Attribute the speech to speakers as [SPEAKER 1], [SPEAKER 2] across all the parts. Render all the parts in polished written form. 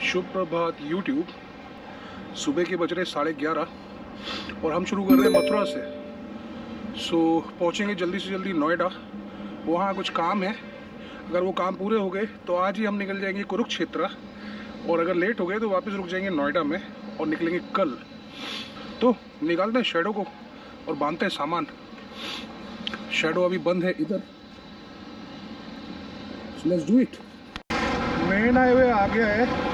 [SPEAKER 1] शुभ प्रभात YouTube. सुबह के बज रहे 11:30 और हम शुरू कर रहे हैं मथुरा से। पहुंचेंगे जल्दी से जल्दी नोएडा। वहाँ कुछ काम है, अगर वो काम पूरे हो गए तो आज ही हम निकल जाएंगे कुरुक्षेत्र, और अगर लेट हो गए तो वापस रुक जाएंगे नोएडा में और निकलेंगे कल। तो निकालते हैं शैडो को और बांधते हैं सामान। शैडो अभी बंद है इधर। Let's do it. Main highway आ गया है।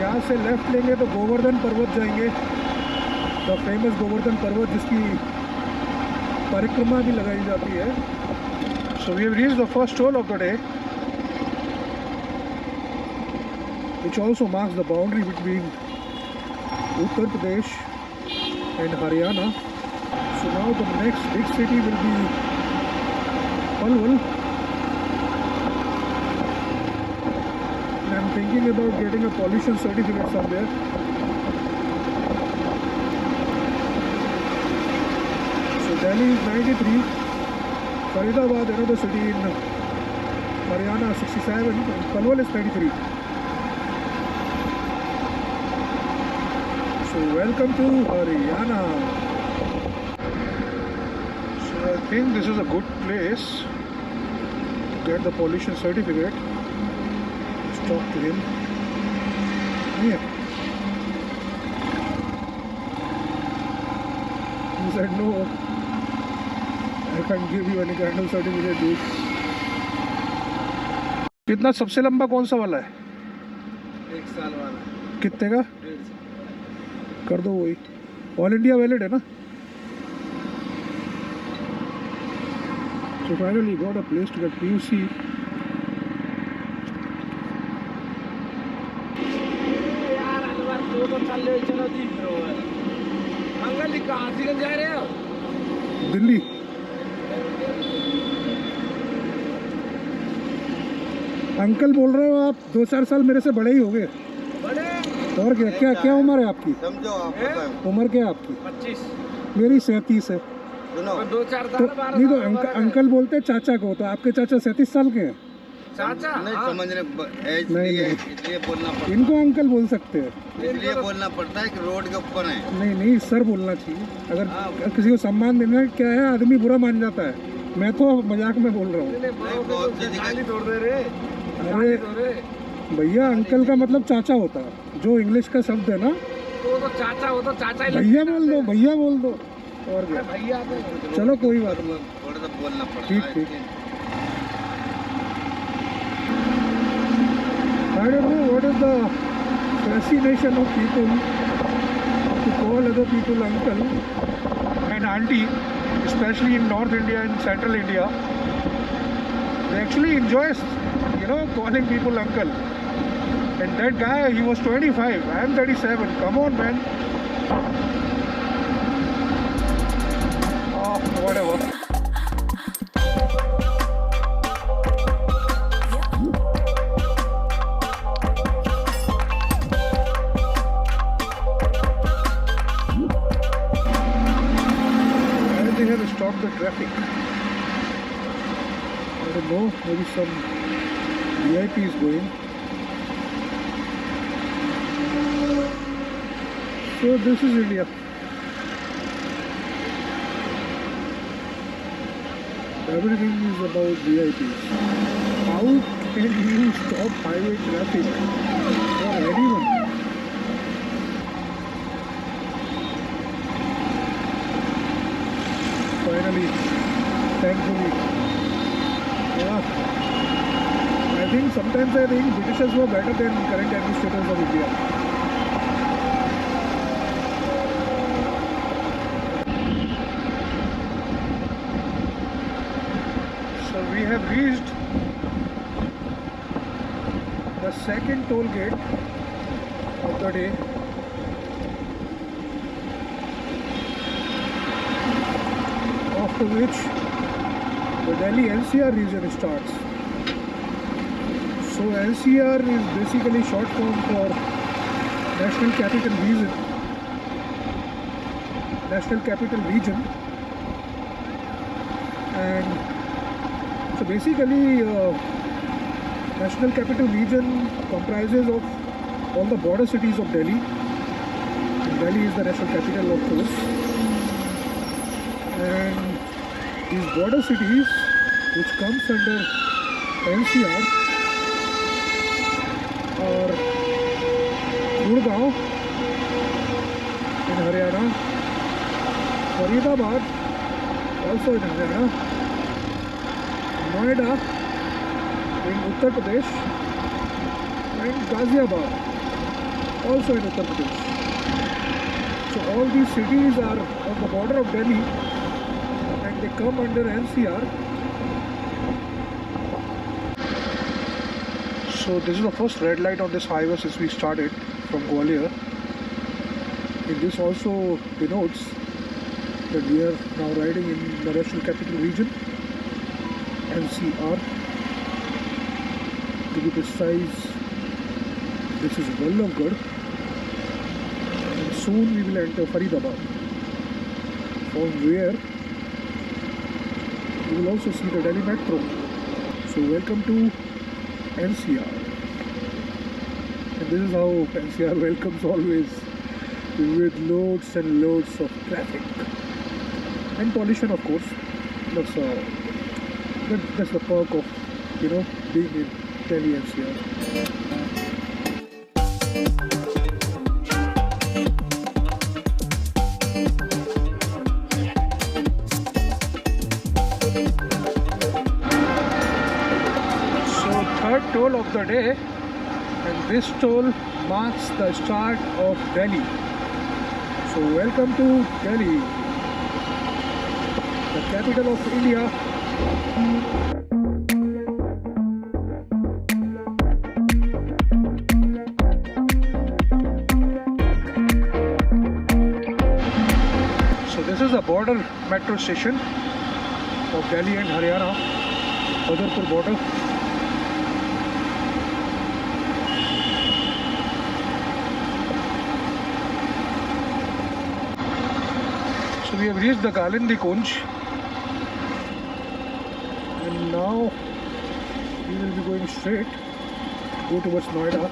[SPEAKER 1] यहाँ से लेफ्ट लेंगे तो गोवर्धन पर्वत जाएंगे, द फेमस गोवर्धन पर्वत जिसकी परिक्रमा भी लगाई जाती है। So we have reached the first toll of the day, which also marks the boundary between Uttar Pradesh and Haryana. So now the next big city will be Palwal. And I'm thinking about getting a pollution certificate somewhere. So Delhi is 93, Faridabad, another city in Haryana, 67, and Palwal is 93. So welcome to Haryana. So I think this is a good place to get the pollution certificate. Let's talk to him. Yeah. He said no, I can't give you any kind of certificate, dude. कितना सबसे लंबा कौन सा वाला है?
[SPEAKER 2] 1 साल वाला।
[SPEAKER 1] कितने का?
[SPEAKER 2] 1.5
[SPEAKER 1] कर दो वही। ऑल इंडिया वैलिड है ना? So finally got a place to get PUC.
[SPEAKER 2] यार अनवर तो चल ले, चलो जी ब्रो। अंकल जी कहाँ से जा रहे हो?
[SPEAKER 1] दिल्ली। अंकल बोल रहे हो आप? 2-4 साल मेरे से बड़े ही हो गए।
[SPEAKER 2] बड़े?
[SPEAKER 1] और क्या क्या क्या उम्र है आपकी?
[SPEAKER 3] समझो आप बताओ।
[SPEAKER 1] उम्र क्या है आपकी?
[SPEAKER 2] 25।
[SPEAKER 1] मेरी 37 है।
[SPEAKER 3] सुनो
[SPEAKER 2] 2-4
[SPEAKER 1] तो
[SPEAKER 2] साल 12
[SPEAKER 1] नहीं तो
[SPEAKER 2] साल
[SPEAKER 1] अंकल बोलते हैं चाचा को, तो आपके चाचा 37 साल के हैं?
[SPEAKER 2] चाचा
[SPEAKER 3] नहीं
[SPEAKER 2] हाँ।
[SPEAKER 3] समझने
[SPEAKER 1] नहीं।
[SPEAKER 3] इसलिए बोलना पड़ता
[SPEAKER 1] इनको अंकल बोल सकते हैं।
[SPEAKER 3] है, इसलिए बोलना पड़ता है कि रोड के ऊपर है।
[SPEAKER 1] नहीं नहीं, सर बोलना चाहिए। अगर किसी को सम्मान देना क्या है, आदमी बुरा मान जाता है। मैं तो मजाक में बोल रहा हूँ।
[SPEAKER 3] बहुत सी जगह
[SPEAKER 2] तोड़ दे रे।
[SPEAKER 1] अरे भैया, अंकल का मतलब चाचा होता है, जो इंग्लिश का शब्द है ना।
[SPEAKER 2] तो चाचा हो तो चाचा ही
[SPEAKER 1] भैया बोल दो, भैया बोल दो, और क्या।
[SPEAKER 2] भैया तो
[SPEAKER 1] चलो कोई बात नहीं।
[SPEAKER 3] थोड़ा सा बोलना पड़ता
[SPEAKER 1] ठीक,
[SPEAKER 3] है।
[SPEAKER 1] ठीक। I don't know what is the fascination of people to call other people uncle and auntie, especially in North India and Central India. They actually enjoy, calling people uncle. And that guy, he was 25. I am 37. Come on, man. Oh, whatever. They have stopped the traffic. I don't know, maybe some VIP is going. So this is India. Everything is about VIPs. How can you stop highway traffic for anyone? Finally, thankfully. Yeah. I think sometimes Britishers were better than current administrators of India. So we have reached the second toll gate of the day. After which the Delhi NCR region starts. So NCR is basically short form for National Capital Region. National Capital Region. And so basically National Capital Region comprises of all the border cities of Delhi. And Delhi is the national capital, of course. And these border cities, which comes under NCR, are Gurgaon in Haryana, Faridabad, also in Haryana, Noida in Uttar Pradesh, and Ghaziabad, also in Uttar Pradesh. So all these cities are on the border of Delhi and they come under NCR. So this is the first red light on this highway since we started from Gwalior. And this also denotes that we are now riding in the National Capital Region, NCR. To be precise, this is Vallabhgarh, and soon we will enter Faridabad, from where you will also see the Delhi Metro. So welcome to NCR. And this is how NCR welcomes always, with loads and loads of traffic and pollution, of course. That's the perk of being in Delhi NCR. So third toll of the day, and this toll marks the start of Delhi. So welcome to Delhi, the capital of India. So this is the border metro station of Delhi and Haryana, Badarpur border. So we have reached the Galindi Kunj, and now we will be going straight, go towards Noida.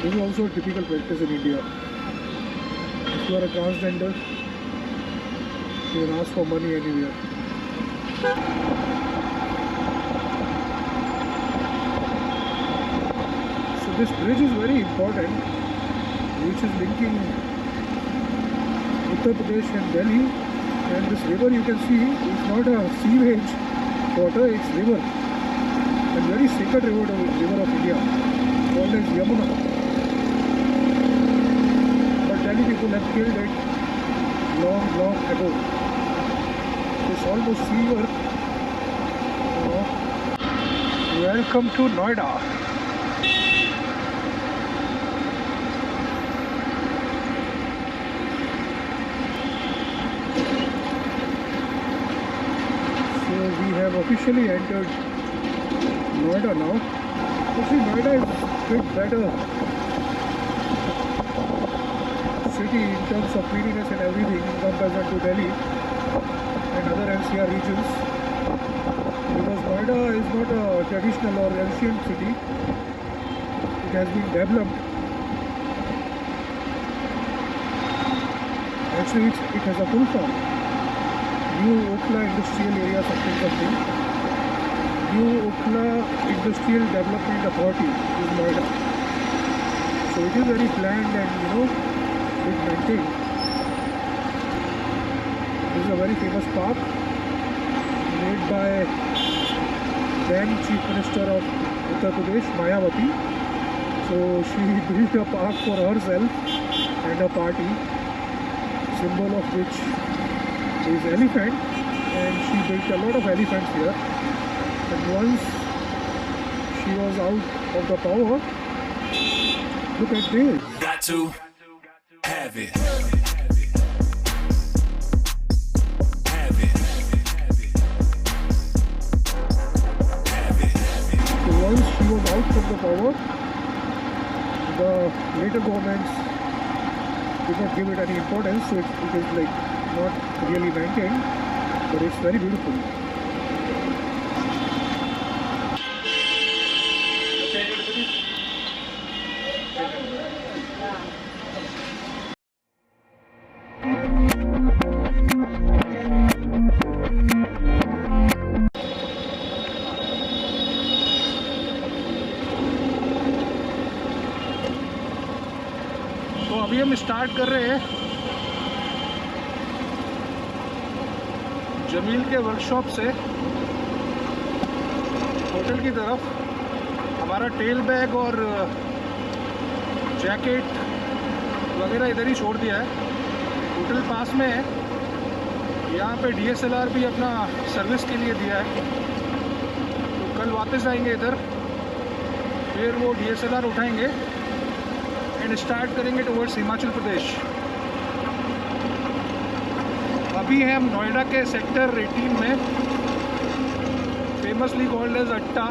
[SPEAKER 1] This is also a typical practice in India. If you are a transgender, you can ask for money anywhere. So this bridge is very important, which is linking Uttar Pradesh and Delhi. And this river, you can see, is not a sewage water, it's river. And very sacred river of India, called as Yamuna. Delhi people have killed it long ago. It's almost fever. Welcome to Noida. So we have officially entered Noida now. Actually, Noida is a bit better city in terms of prettiness and everything in comparison to Delhi and other NCR regions, because Noida is not a traditional or ancient city. It has been developed. Actually it has a full form, New Okhla Industrial Area something. New Okhla Industrial Development Authority is Noida. So it is very planned and maintained. This is a very famous park made by then Chief Minister of Uttar Pradesh, Mayawati. So she built a park for herself and a party, symbol of which is elephant, and she built a lot of elephants here. And once she was out of the power, look at this.
[SPEAKER 4] Got to have it.
[SPEAKER 1] So once she was out from the power, the later governments did not give it any importance, so it is like not really maintained, but it's very beautiful. तो अभी हम start कर रहे हैं जमील के workshop से hotel की तरफ। हमारा टेल बैग और जैकेट वगैरह इधर ही छोड़ दिया है, होटल पास में है। यहाँ पे DSLR भी अपना सर्विस के लिए दिया है, तो कल वापस आएंगे इधर, फिर वो DSLR उठाएंगे एंड स्टार्ट करेंगे टुवर्ड्स हिमाचल प्रदेश। अभी है हम नोएडा के सेक्टर 18 में, famously called as Atta.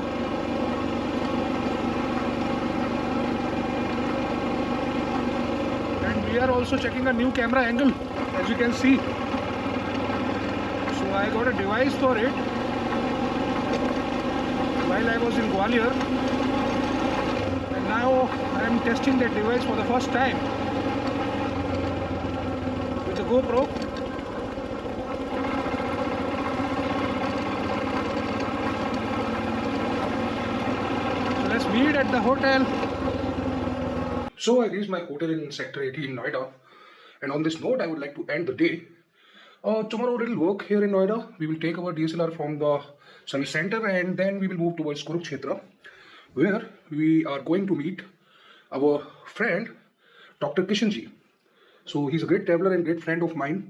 [SPEAKER 1] And we are also checking a new camera angle, as you can see. So I got a device for it while I was in Gwalior, and now I am testing that device for the first time with a GoPro. So let's meet at the hotel. So I reached my hotel in Sector 18 Noida, and on this note I would like to end the day. Tomorrow we will work here in Noida. We will take our DSLR from the service center and then we will move towards Kurukshetra, where we are going to meet our friend Dr. Kishanji. So he's a great traveler and great friend of mine,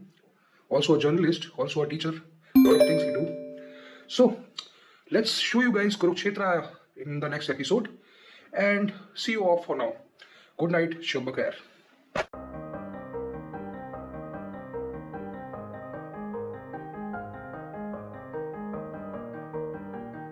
[SPEAKER 1] also a journalist, also a teacher, a lot of things he do. So let's show you guys Kurukshetra in the next episode and see you off for now. Good night, Shubh Bakhair.